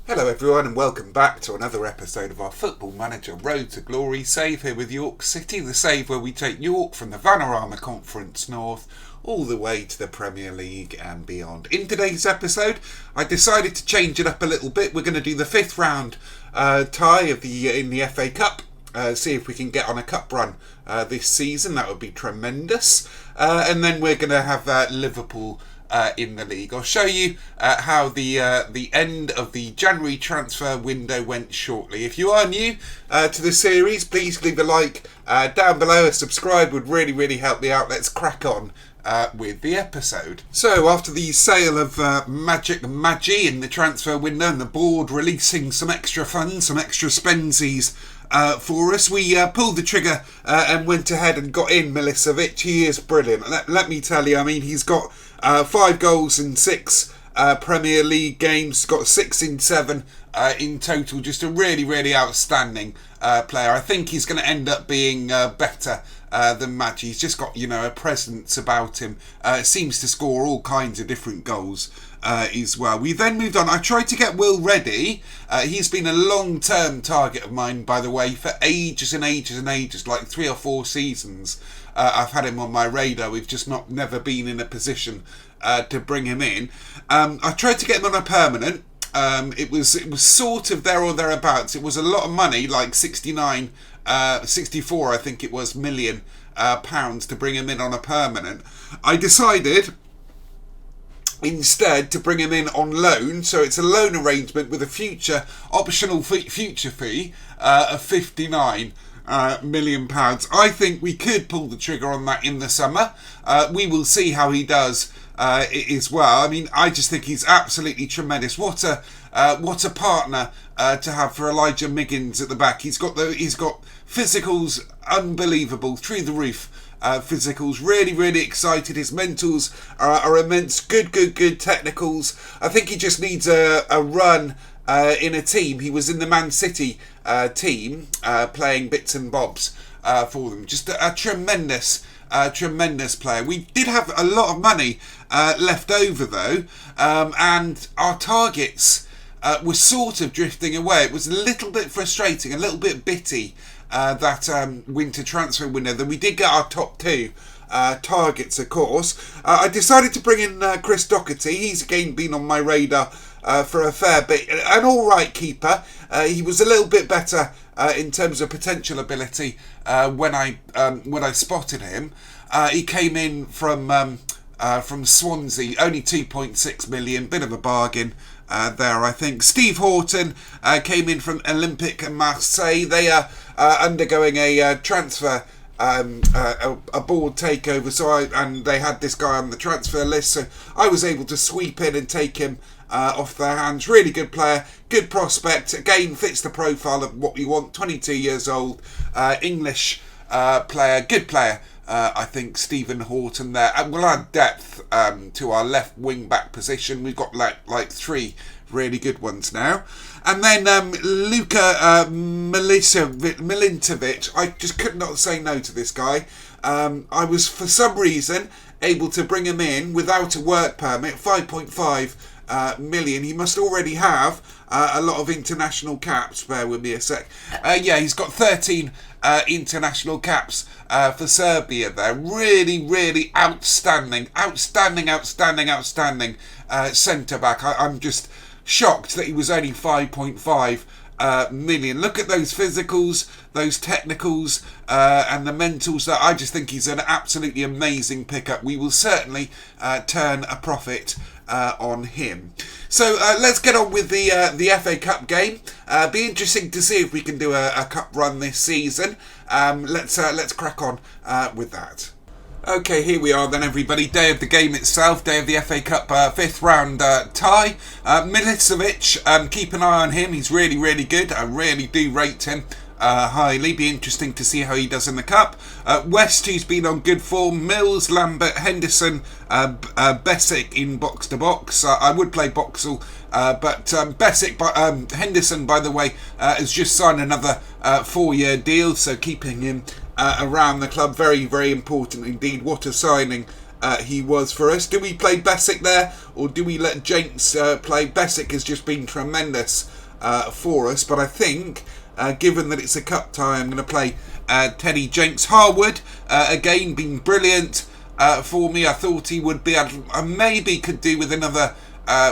Hello everyone and welcome back to another episode of our Football Manager Road to Glory save here with York City, the save where we take York from the Vanarama Conference North all the way to the Premier League and beyond. In today's episode I decided to change it up a little bit. We're going to do the fifth round tie of in the FA Cup. See if we can get on a cup run this season. That would be tremendous. And then we're going to have Liverpool in the league. I'll show you how the end of the January transfer window went shortly. If you are new to the series, please leave a like down below. A subscribe would really help me out. Let's crack on with the episode. So after the sale of Magic Maggi in the transfer window and the board releasing some extra funds, some extra spensies for us, we pulled the trigger and went ahead and got in Milicevic. He is brilliant. Let me tell you, I mean, he's got 5 goals in 6 Premier League games, got 6 in 7 in total. Just a really outstanding player. I think he's going to end up being better than Maggi. He's just got, a presence about him. Seems to score all kinds of different goals as well. We then moved on. I tried to get Will Reddy. He's been a long-term target of mine, by the way, for ages and ages, like 3 or 4 seasons. I've had him on my radar. We've just never been in a position to bring him in. I tried to get him on a permanent. It was sort of there or thereabouts. It was a lot of money, like 64, I think it was, million pounds to bring him in on a permanent. I decided instead to bring him in on loan, so it's a loan arrangement with a future optional future fee of £59 million. I think we could pull the trigger on that in the summer. We will see how he does as well. I mean, I just think he's absolutely tremendous. What a partner to have for Elijah Miggins at the back. He's got physicals unbelievable, through the roof. Physicals, really excited. His mentals are immense. Good technicals. I think he just needs a run in a team. He was in the Man City team, playing bits and bobs for them. Just a tremendous player. We did have a lot of money left over though, and our targets were sort of drifting away. It was a little bit frustrating, a little bit bitty, that winter transfer window. Then we did get our top 2 targets, of course. I decided to bring in Chris Doherty. He's again been on my radar for a fair bit. An alright keeper. He was a little bit better in terms of potential ability when I spotted him. He came in from Swansea, only 2.6 million, bit of a bargain there, I think. Steve Horton came in from Olympique Marseille. They are undergoing a transfer, a board takeover, and they had this guy on the transfer list, so I was able to sweep in and take him off their hands. Really good player, good prospect, again fits the profile of what we want. 22 years old, English player, good player. I think Stephen Horton there, and we'll add depth to our left wing back position. We've got like 3 really good ones now. And then Luka Milintovic. I just could not say no to this guy. I was, for some reason, able to bring him in without a work permit. 5.5 million. He must already have a lot of international caps. Bear with me a sec. Yeah, he's got 13 international caps for Serbia there. Really outstanding centre back. I'm just shocked that he was only 5.5 million. Look at those physicals, those technicals, and the mentals. That I just think he's an absolutely amazing pickup. We will certainly turn a profit on him. So let's get on with the FA Cup game. Be interesting to see if we can do a cup run this season. Let's crack on with that. Okay, here we are then, everybody. Day of the game itself, day of the FA Cup 5th round tie. Milicevic, keep an eye on him. He's really good. I really do rate him highly. Be interesting to see how he does in the cup. West, who's been on good form. Mills, Lambert, Henderson, Besic in box to box. I would play Boxall, but Besic, Henderson, by the way, has just signed another 4-year deal, so keeping him around the club, very important indeed. What a signing he was for us. Do we play Besic there, or do we let Jenks play? Besic has just been tremendous for us, but I think, given that it's a cup tie, I'm going to play Teddy Jenks. Harwood, again, been brilliant for me. I thought he would be. I maybe could do with another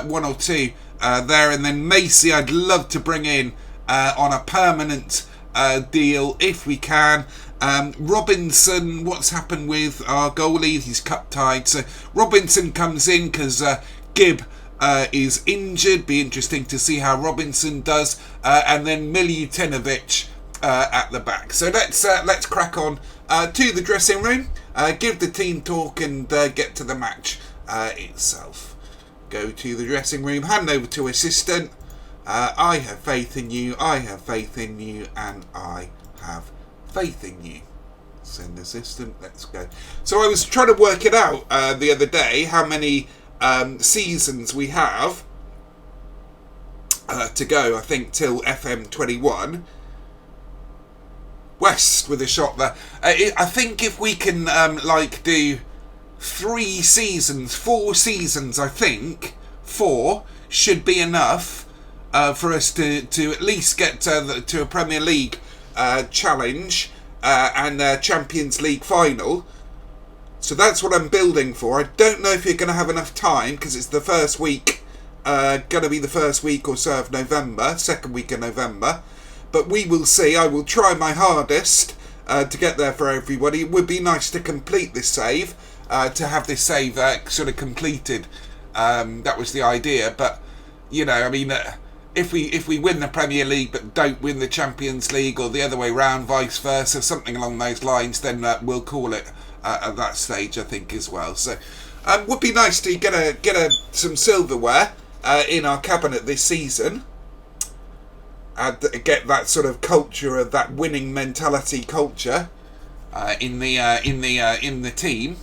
one or two there. And then Macy, I'd love to bring in on a permanent deal if we can. Robinson, what's happened with our goalie? He's cup tied, so Robinson comes in because Gibb is injured. Be interesting to see how Robinson does, and then Miljutinovic at the back. So let's crack on to the dressing room, give the team talk, and get to the match itself. Go to the dressing room, hand over to assistant. I have faith in you, I have faith in you, and I have faith in you. Send assistant, let's go. So I was trying to work it out the other day, how many seasons we have to go, I think, till FM21. West with a shot there. I think if we can do 4 seasons, I think 4 should be enough for us to at least get to a Premier League challenge and a Champions League final. So that's what I'm building for. I don't know if you're going to have enough time, because it's the first week, going to be the first week or so of November, second week of November. But we will see. I will try my hardest to get there for everybody. It would be nice to complete this save, to have this save sort of completed. That was the idea. But, you know, I mean, if we win the Premier League but don't win the Champions League, or the other way round, vice versa, something along those lines, then we'll call it at that stage, I think, as well. So would be nice to get some silverware in our cabinet this season. Get that sort of culture, of that winning mentality culture in the team.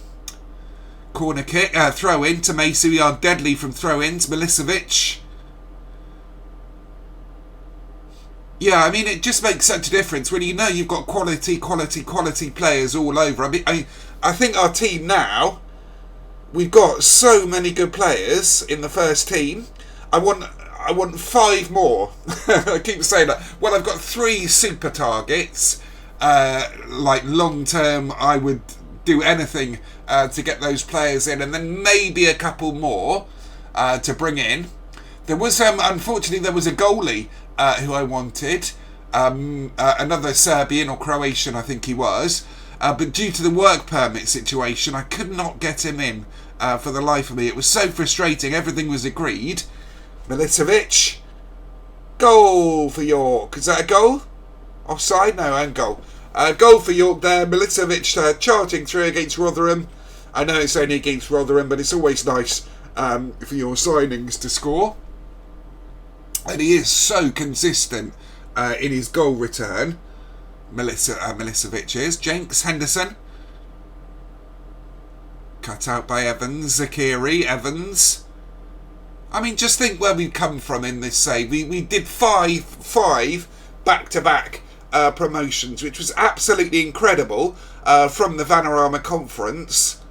Corner kick, throw in to Macy. We are deadly from throw-ins. Milicevic. Yeah, I mean, it just makes such a difference when you know you've got quality players all over. I think our team now, we've got so many good players in the first team. I want 5 more. I keep saying that. Well, I've got 3 super targets. Like long term, I would do anything to get those players in, and then maybe a couple more to bring in. There was unfortunately there was a goalie who I wanted, another Serbian or Croatian, I think he was, but due to the work permit situation, I could not get him in for the life of me. It was so frustrating. Everything was agreed. Milicevic, goal for York. Is that a goal? Offside? No, and goal. Goal for York there. Milicevic charging through against Rotherham. I know it's only against Rotherham, but it's always nice for your signings to score. And he is so consistent in his goal return. Milicevic is. Jenks, Henderson. Cut out by Evans. Zakiri, Evans. I mean, just think where we've come from in this save. We did five back-to-back promotions, which was absolutely incredible from the Vanarama Conference.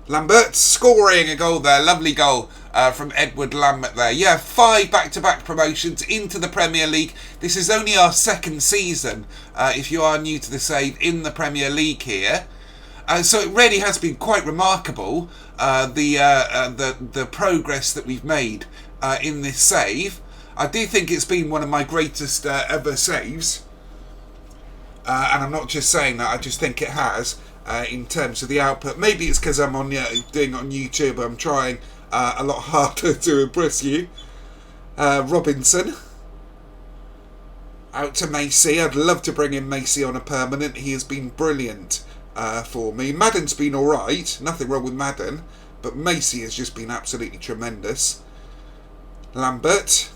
Lambert scoring a goal there. Lovely goal from Edward Lambert there. Yeah, 5 back-to-back promotions into the Premier League. This is only our second season, if you are new to the save, in the Premier League here. So it really has been quite remarkable, the progress that we've made in this save. I do think it's been one of my greatest ever saves. And I'm not just saying that, I just think it has. In terms of the output, maybe it's because I'm doing it on YouTube. I'm trying a lot harder to impress you. Robinson out to Macy. I'd love to bring in Macy on a permanent. He has been brilliant for me. Madden's been alright, nothing wrong with Madden, but Macy has just been absolutely tremendous. Lambert.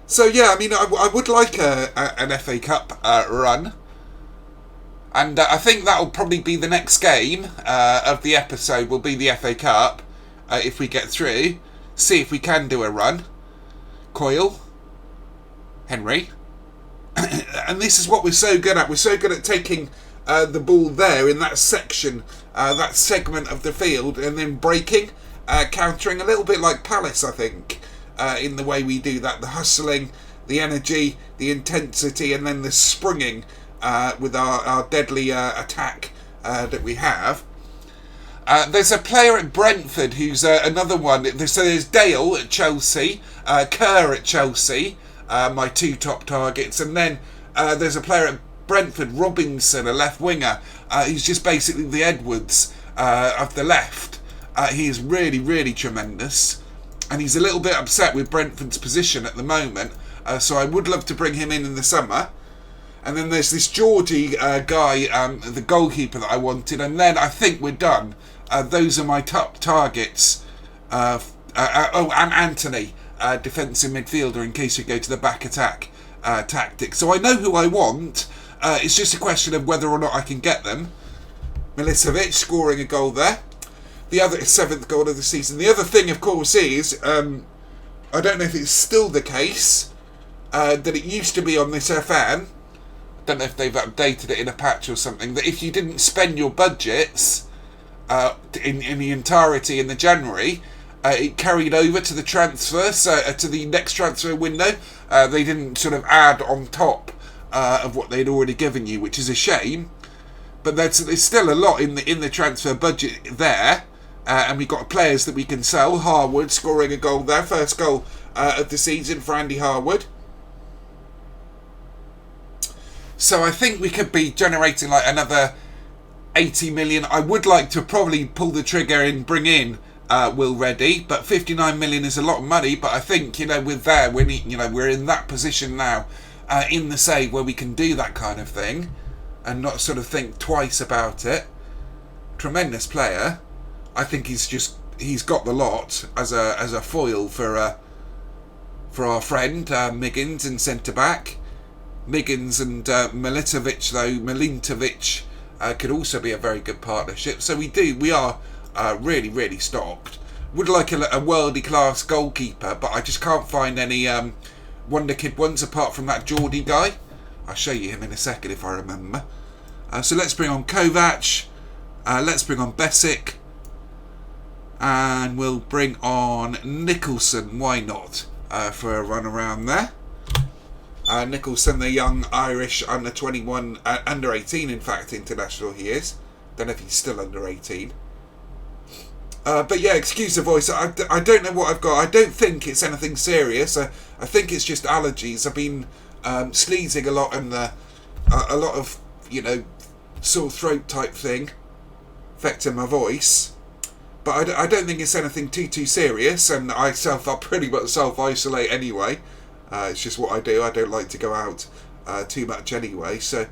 So yeah, I mean, I would like an FA Cup run. And I think that'll probably be the next game of the episode, will be the FA Cup, if we get through. See if we can do a run. Coyle. Henry. And this is what we're so good at. We're so good at taking the ball there in that section, that segment of the field, and then breaking, countering, a little bit like Palace, I think, in the way we do that. The hustling, the energy, the intensity, and then the springing with our deadly attack that we have. There's a player at Brentford who's another one. So there's Dale at Chelsea, Kerr at Chelsea, my two top targets, and then there's a player at Brentford, Robinson, a left winger. He's just basically the Edwards of the left. He is really, really tremendous, and he's a little bit upset with Brentford's position at the moment. So I would love to bring him in the summer. And then there's this Geordie guy, the goalkeeper that I wanted, and then I think we're done. Those are my top targets. And Anthony, defensive midfielder, in case we go to the back attack tactic. So I know who I want. It's just a question of whether or not I can get them. Milicevic scoring a goal there. The other 7th goal of the season. The other thing, of course, is I don't know if it's still the case that it used to be on this FM. I don't know if they've updated it in a patch or something, that if you didn't spend your budgets in the entirety in the January, it carried over to the transfer, to the next transfer window. They didn't sort of add on top of what they'd already given you, which is a shame. But there's still a lot in the transfer budget there, and we've got players that we can sell. Harwood scoring a goal there, first goal of the season for Andy Harwood. So I think we could be generating like another 80 million. I would like to probably pull the trigger and bring in Will Reddy, but 59 million is a lot of money. But I think, with that, we're in that position now in the save where we can do that kind of thing and not sort of think twice about it. Tremendous player. I think he's got the lot as a foil for our friend Miggins in centre back. Miggins and Milinkovic could also be a very good partnership. So we are really, really stocked. Would like a worldly class goalkeeper, but I just can't find any wonder kid ones apart from that Geordie guy. I'll show you him in a second if I remember. So let's bring on Kovac. Let's bring on Besic. And we'll bring on Nicholson. Why not? For a run around there. Nicholson, the young Irish under 21, under 18 in fact, international he is. Don't know if he's still under 18. But yeah, excuse the voice. I don't know what I've got. I don't think it's anything serious. I think it's just allergies. I've been sneezing a lot and a lot of, sore throat type thing affecting my voice. But I don't think it's anything too serious, and I pretty much self-isolate anyway. It's just what I do. I don't like to go out too much anyway. So,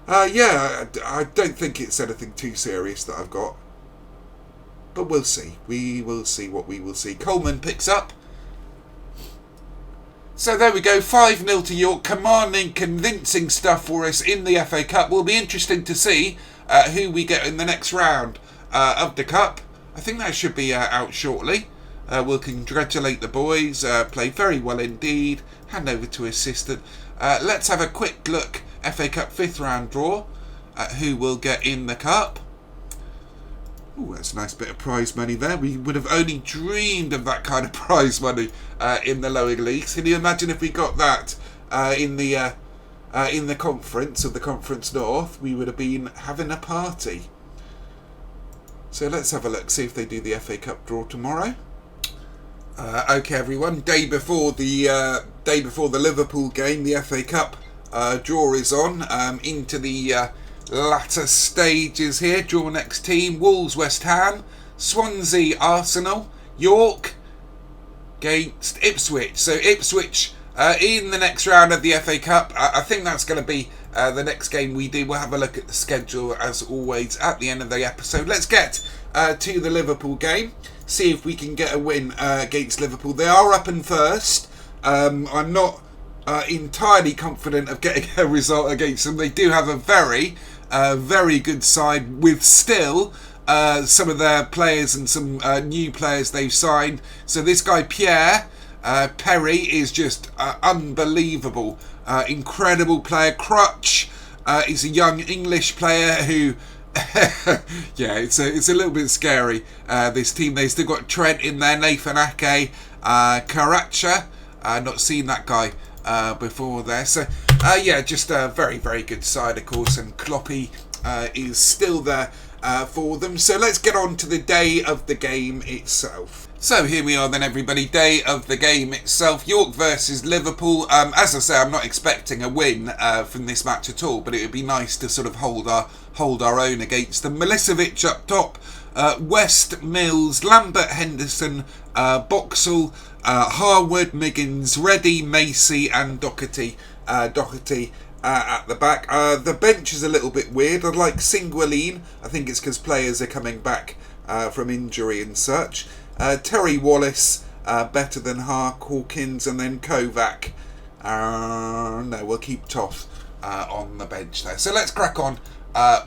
yeah, I don't think it's anything too serious that I've got. But we'll see. We will see what we will see. Coleman picks up. So there we go. 5-0 to York. Commanding, convincing stuff for us in the FA Cup. Will be interesting to see who we get in the next round of the Cup. I think that should be out shortly. We'll congratulate the boys. Played very well indeed. Hand over to assistant. Let's have a quick look. FA Cup 5th round draw. Who will get in the cup? Ooh, that's a nice bit of prize money there. We would have only dreamed of that kind of prize money in the lower leagues. Can you imagine if we got that in the conference of the Conference North? We would have been having a party. So let's have a look. See if they do the FA Cup draw tomorrow. Okay, everyone. Day before the Liverpool game, the FA Cup draw is on. Into the latter stages here. Draw next team: Wolves, West Ham, Swansea, Arsenal, York against Ipswich. So Ipswich in the next round of the FA Cup. I think that's going to be the next game we do. We'll have a look at the schedule as always at the end of the episode. Let's get to the Liverpool game. See if we can get a win against Liverpool. They are up in first. I'm not entirely confident of getting a result against them. They do have a very, very good side with still some of their players and some new players they've signed. So this guy Pierre Perry is just unbelievable. Incredible player. Crutch is a young English player who, yeah, it's a little bit scary. This team, they've still got Trent in there, Nathan Ake, Karacha. Not seen that guy before there. So, yeah, just a very, very good side, of course. And Kloppy is still there for them. So let's get on to the day of the game itself. So here we are then, everybody. Day of the game itself. York versus Liverpool. As I say, I'm not expecting a win from this match at all, but it would be nice to sort of hold our own against them. Milicevic up top. West, Mills, Lambert, Henderson, Boxall, Harwood, Miggins, Reddy, Macy and Doherty. At the back. The bench is a little bit weird. I'd like Singuilin. I think it's because players are coming back from injury and such. Terry Wallace, better than Hawkins, and then Kovac. No, we'll keep Toth on the bench there. So let's crack on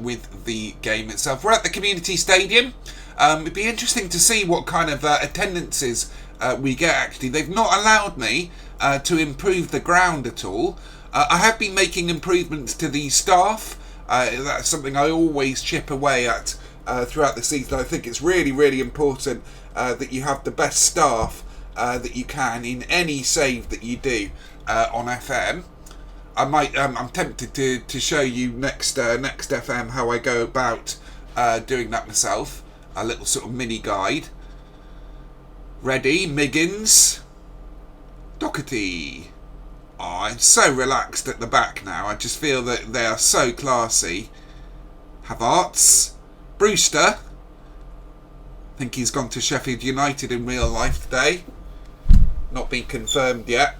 with the game itself. We're at the community stadium. It'd be interesting to see what kind of attendances we get, actually. They've not allowed me to improve the ground at all. I have been making improvements to the staff. That's something I always chip away at throughout the season. I think it's really, really important that you have the best staff that you can in any save that you do on FM. I'm tempted to show you next FM how I go about doing that myself. A little sort of mini guide. Ready, Miggins, Doherty. Oh, I'm so relaxed at the back now. I just feel that they are so classy. Havertz, Brewster. I think he's gone to Sheffield United in real life today. Not been confirmed yet,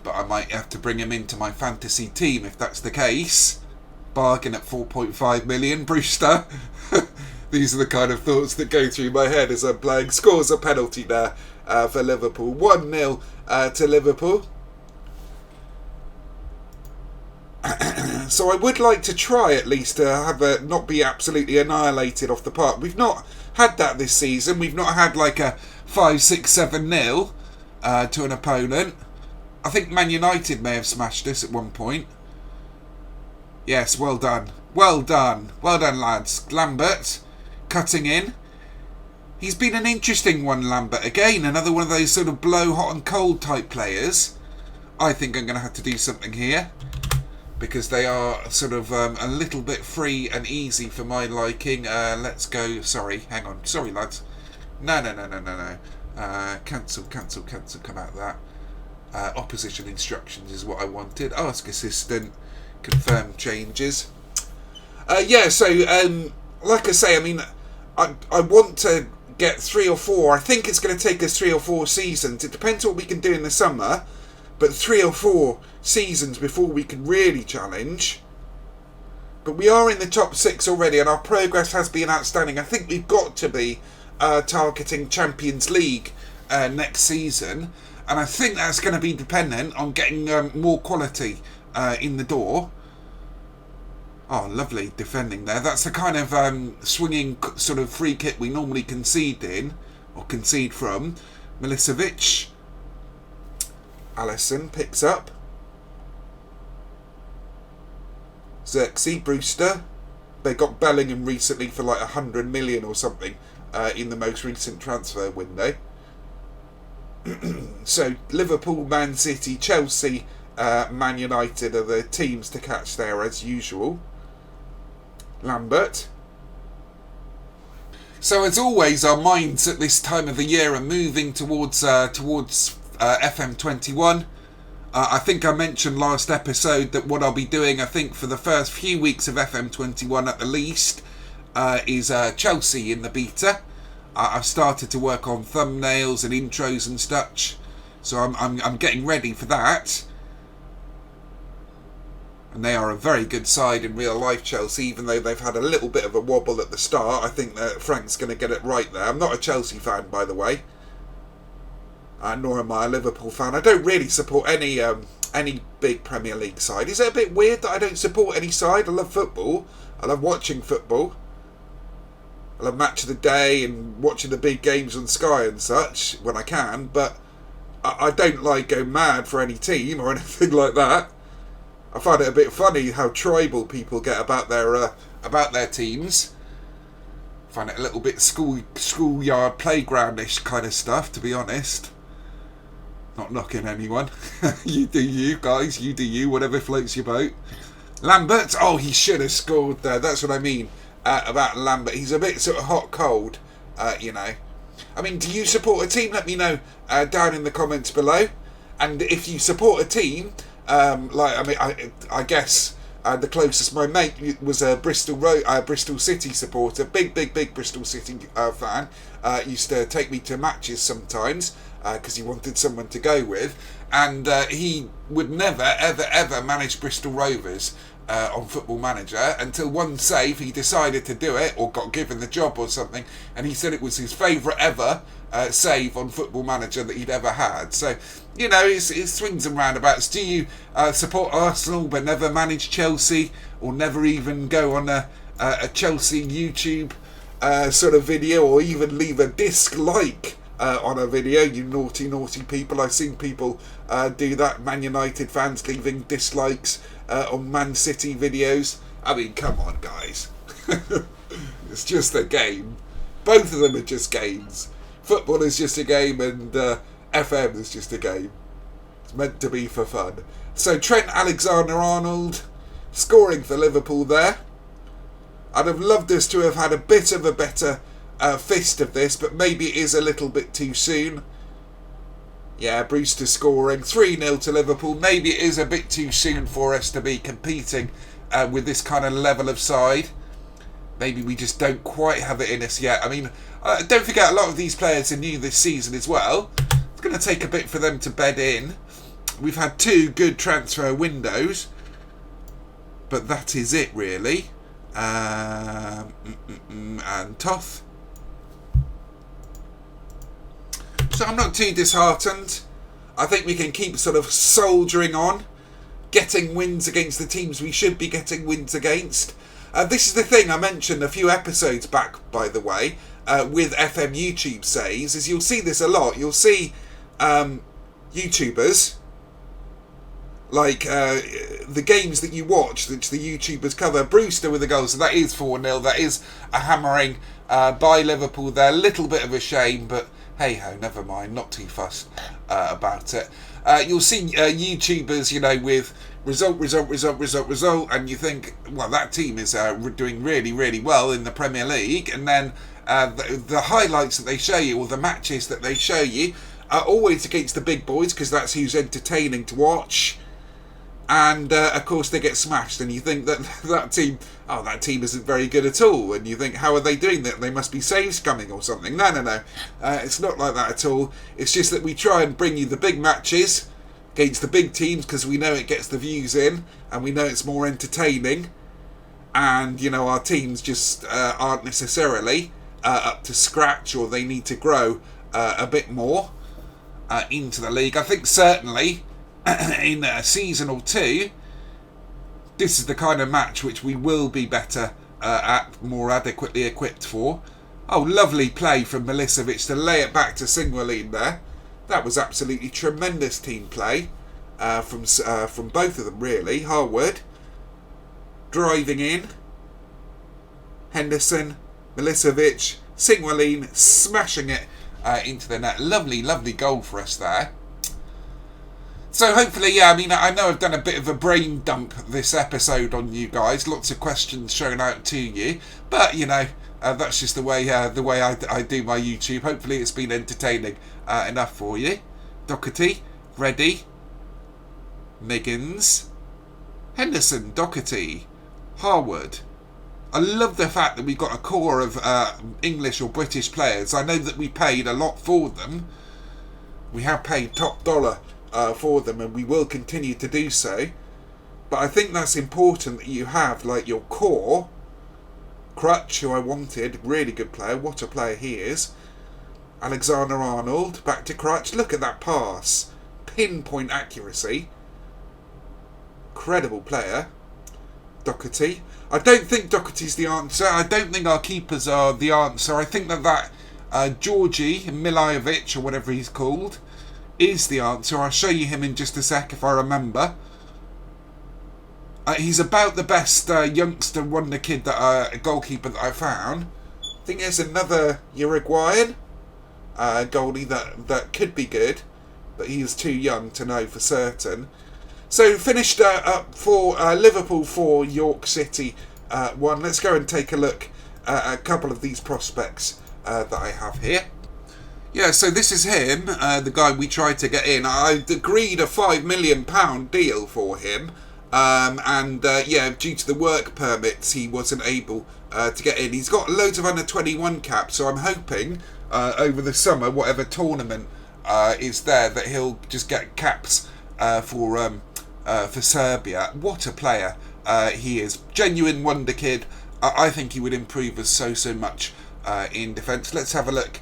but I might have to bring him into my fantasy team if that's the case. Bargain at 4.5 million, Brewster. These are the kind of thoughts that go through my head as I'm playing. Scores a penalty there for Liverpool. 1-0 to Liverpool. So I would like to try at least to have not be absolutely annihilated off the park. We've not had that this season. We've not had like a 5-6-7-0 to an opponent. I think Man United may have smashed us at one point. Yes, well done. Well done. Well done, lads. Lambert, cutting in. He's been an interesting one, Lambert. Again, another one of those sort of blow hot and cold type players. I think I'm going to have to do something here, because they are sort of a little bit free and easy for my liking. Let's go. Sorry, hang on. Sorry, lads. No. Cancel. Come out of that. Opposition instructions is what I wanted. Ask assistant. Confirm changes. Yeah, so like I say, I mean, I want to get 3 or 4. I think it's going to take us 3 or 4 seasons. It depends what we can do in the summer. But 3 or 4 seasons before we can really challenge. But we are in the top 6 already, and our progress has been outstanding. I think we've got to be targeting Champions League next season, and I think that's going to be dependent on getting more quality in the door. Oh, lovely defending there. That's the kind of swinging sort of free kick we normally concede from. Milicevic. Allison picks up. Xerxes, Brewster. They got Bellingham recently for like 100 million or something in the most recent transfer window. So Liverpool, Man City, Chelsea, Man United are the teams to catch there as usual. Lambert. So as always, our minds at this time of the year are moving towards FM21. I think I mentioned last episode that what I'll be doing, I think for the first few weeks of FM21 at the least, is Chelsea in the beta. I've started to work on thumbnails and intros and such, so I'm getting ready for that. And they are a very good side in real life, Chelsea, even though they've had a little bit of a wobble at the start. I think that Frank's going to get it right there. I'm not a Chelsea fan, by the way. Nor am I a Liverpool fan. I don't really support any big Premier League side. Is it a bit weird that I don't support any side? I love football. I love watching football. I love Match of the Day and watching the big games on Sky and such when I can. But I don't like go mad for any team or anything like that. I find it a bit funny how tribal people get about their teams. I find it a little bit schoolyard playgroundish kind of stuff, to be honest. Not knocking anyone. You do you, guys. You do you. Whatever floats your boat. Lambert. Oh, he should have scored there. That's what I mean about Lambert. He's a bit sort of hot cold, you know. I mean, do you support a team? Let me know down in the comments below. And if you support a team, I guess the closest, my mate was a Bristol City supporter, big Bristol City fan. Used to take me to matches sometimes because he wanted someone to go with, and he would never ever manage Bristol Rovers on Football Manager until one save he decided to do it, or got given the job or something, and he said it was his favourite ever save on Football Manager that he'd ever had. So, you know, it swings and roundabouts. Do you support Arsenal but never manage Chelsea, or never even go on a Chelsea YouTube sort of video, or even leave a dislike on a video? You naughty people. I've seen people do that. Man United fans leaving dislikes on Man City videos. I mean, come on, guys. It's just a game. Both of them are just games. Football is just a game, and FM is just a game. It's meant to be for fun. So Trent Alexander-Arnold scoring for Liverpool there. I'd have loved us to have had a bit of a better fist of this, but maybe it is a little bit too soon. Yeah, Brewster scoring 3-0 to Liverpool. Maybe it is a bit too soon for us to be competing with this kind of level of side. Maybe we just don't quite have it in us yet. I mean, don't forget, a lot of these players are new this season as well. It's going to take a bit for them to bed in. We've had 2 good transfer windows, but that is it really. And Toth. So I'm not too disheartened. I think we can keep sort of soldiering on, getting wins against the teams we should be getting wins against. This is the thing I mentioned a few episodes back, by the way, with FM YouTube says, is you'll see this a lot. You'll see YouTubers, like the games that you watch, which the YouTubers cover. Brewster with a goal, so that is 4-0. That is a hammering by Liverpool there. A little bit of a shame, but hey ho, never mind. Not too fussed about it. You'll see YouTubers, you know, with result, and you think, well, that team is doing really well in the Premier League, and then the highlights that they show you, or the matches that they show you, are always against the big boys, because that's who's entertaining to watch. And of course they get smashed, and you think that that team isn't very good at all, and you think, how are they doing that? They must be saves coming or something. No. It's not like that at all. It's just that we try and bring you the big matches against the big teams, because we know it gets the views in, and we know it's more entertaining, and you know, our teams just aren't necessarily up to scratch, or they need to grow a bit more into the league. I think certainly in a season or two, this is the kind of match which we will be better more adequately equipped for. Oh, lovely play from Milicevic to lay it back to Singwalin there. That was absolutely tremendous team play from both of them, really. Harwood driving in, Henderson, Milicevic, Singwalin smashing it into the net. Lovely goal for us there. So hopefully, yeah, I mean, I know I've done a bit of a brain dump this episode on you guys. Lots of questions shown out to you. But, you know, that's just the way I do my YouTube. Hopefully it's been entertaining enough for you. Doherty, Reddy, Miggins, Henderson, Doherty, Harwood. I love the fact that we've got a core of English or British players. I know that we paid a lot for them. We have paid top dollar for them, and we will continue to do so. But I think that's important that you have, like, your core. Crutch, who I wanted, really good player. What a player he is. Alexander-Arnold, back to Crutch. Look at that pass. Pinpoint accuracy. Incredible player. Doherty. I don't think Doherty's the answer. I don't think our keepers are the answer. I think that Georgie Milivojevic, or whatever he's called, is the answer. I'll show you him in just a sec if I remember. He's about the best youngster wonder kid goalkeeper that I found. I think there's another Uruguayan goalie that could be good, but he's too young to know for certain. So finished up for Liverpool 4, York City 1. Let's go and take a look at a couple of these prospects that I have here. Yeah, so this is him, the guy we tried to get in. I agreed a £5 million deal for him. Due to the work permits, he wasn't able to get in. He's got loads of under 21 caps, so I'm hoping over the summer, whatever tournament is there, that he'll just get caps for Serbia. What a player he is. Genuine wonder kid. I think he would improve us so much in defence. Let's have a look.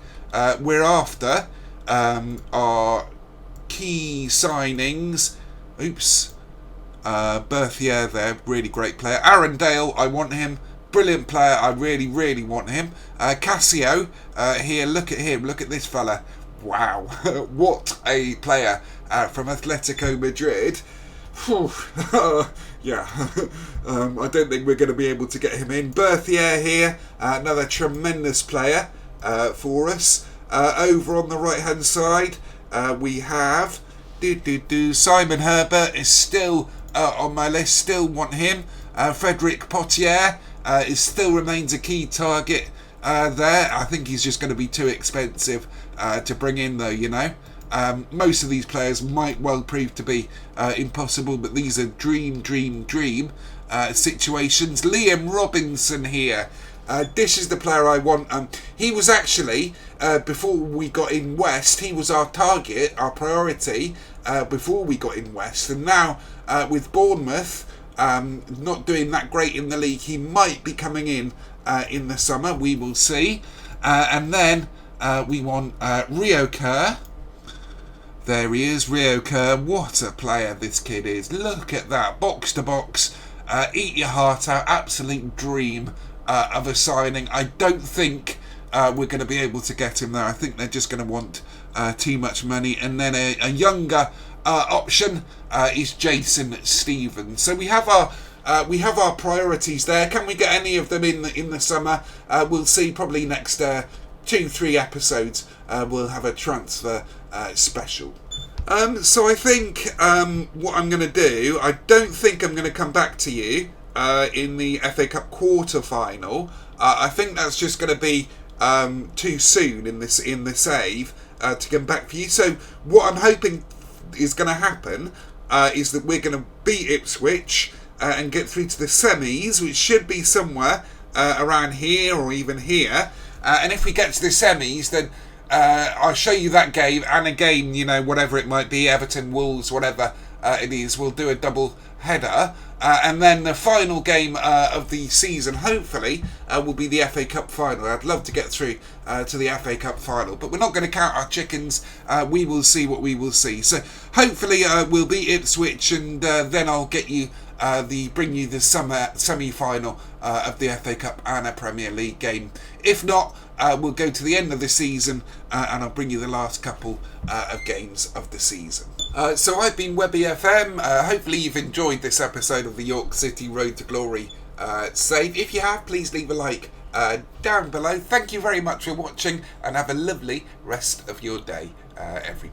We're after our key signings. Berthier there, really great player. Aaron Dale, I want him. Brilliant player, I really want him. Casio, here, look at him, look at this fella. Wow, what a player from Atletico Madrid. Yeah, I don't think we're going to be able to get him in. Berthier here, another tremendous player for us. Over on the right hand side, we have Simon Herbert is still on my list, still want him. Frederic Potier still remains a key target there. I think he's just going to be too expensive to bring in though, you know. Most of these players might well prove to be impossible, but these are dream situations. Liam Robinson here. This is the player I want. He was actually, before we got in West, he was our target, our priority, before we got in West. And now, with Bournemouth not doing that great in the league, he might be coming in the summer. We will see. And then we want Rio Kerr. There he is, Rio Kerr. What a player this kid is. Look at that. Box to box. Eat your heart out. Absolute dream of a signing. I don't think we're going to be able to get him there. I think they're just going to want too much money. And then a younger option is Jason Stevens. So we have our priorities there. Can we get any of them in the summer? We'll see. Probably next 2-3 episodes we'll have a transfer special. So I think what I'm going to do, I don't think I'm going to come back to you in the FA Cup quarter-final. I think that's just going to be too soon in the save to come back for you. So what I'm hoping is going to happen is that we're going to beat Ipswich and get through to the semis, which should be somewhere around here or even here. And if we get to the semis, then I'll show you that game and a game, you know, whatever it might be, Everton, Wolves, whatever it is. We'll do a double header. And then the final game of the season, hopefully, will be the FA Cup final. I'd love to get through to the FA Cup final, but we're not going to count our chickens. We will see what we will see. So hopefully we'll beat Ipswich, and then I'll get you bring you the summer semi-final of the FA Cup and a Premier League game. If not, we'll go to the end of the season and I'll bring you the last couple of games of the season. So I've been Webby FM. Hopefully you've enjoyed this episode of the York City Road to Glory save. If you have, please leave a like down below. Thank you very much for watching and have a lovely rest of your day, everybody.